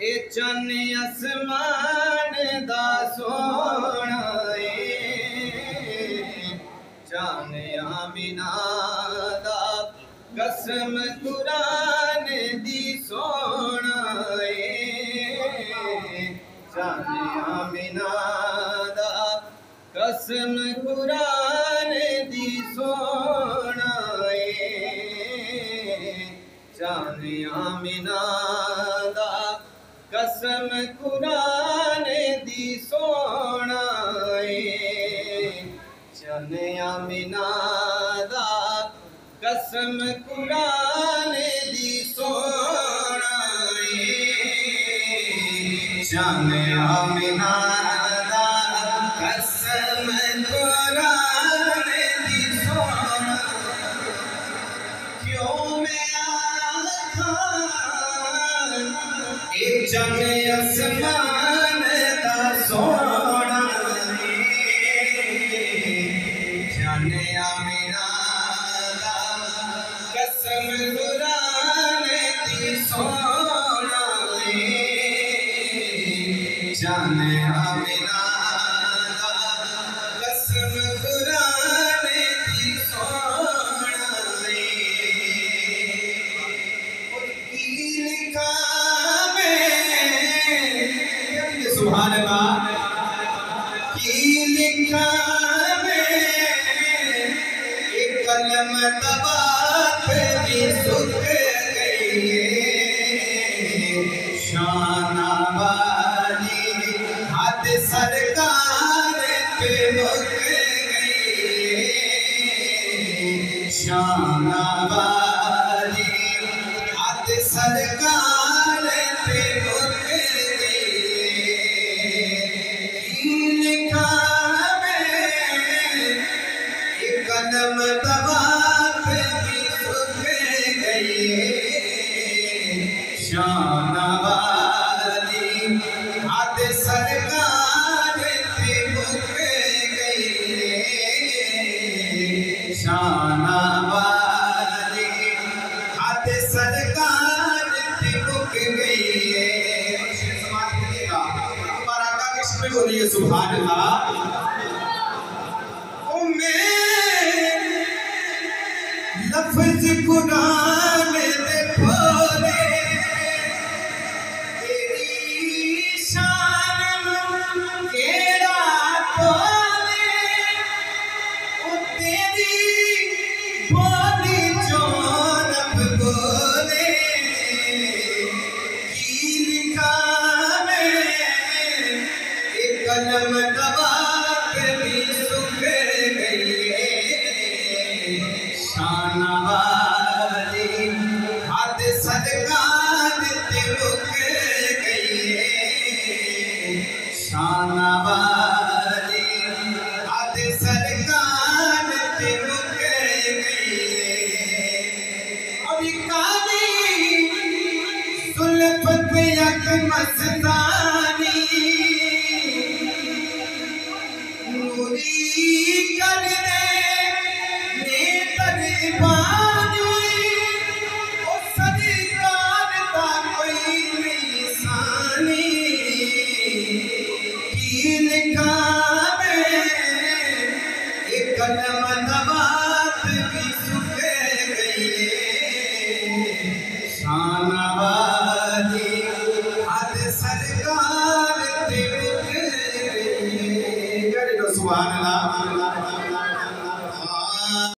ए चन आसमान दा सोना जान आमिना दा कसम कुरान दी सोना जान आमिना दा कसम कुरान दी सोना जान आमिना दा कसम कुरान दी सोना जान आमिना दा कसम कुरान दी सोना जान आमिना दा कसम कुरान दी सोना क्यों मैं जन आसमान दा सोना जान आमिना दा कसम कुरान दी सोना जान आमिना दा कसम कुरान दी सोना सुभान अल्लाह की लिखा में एक कलम तबात भी सुख गई शाना वाली हाथ सरकार पे मुक गई शाना वाली हाथ सरकार पे मुक कदम तबात भी सुख गई शाना वाली हाथ सरकार पे मुक गई शाना वाली हाथ सरकार पे मुक गई समाज बोलिएगा तुम्हारा का किसमें बोलिए सुभान अल्लाह लफ्ज़ कुरान दे बोले तेरी शान केड़ा बोले ओ तेरी बोली जो रब बोले की लिखा में एक कलम तबात भी सुख गई शाना वाली हाथ सरकार ते मुक गई शाना वाली हाथ सरकार ते मुक गई अभी काली सुल्फत यक मस्तानी नूरी कर दे पानी ओ सरकार दा कोई निशानी की लिखा में एक कलम तबात भी सुख गई शाना वाली हाथ सरकार ते मुक गई सुभान अल्लाह।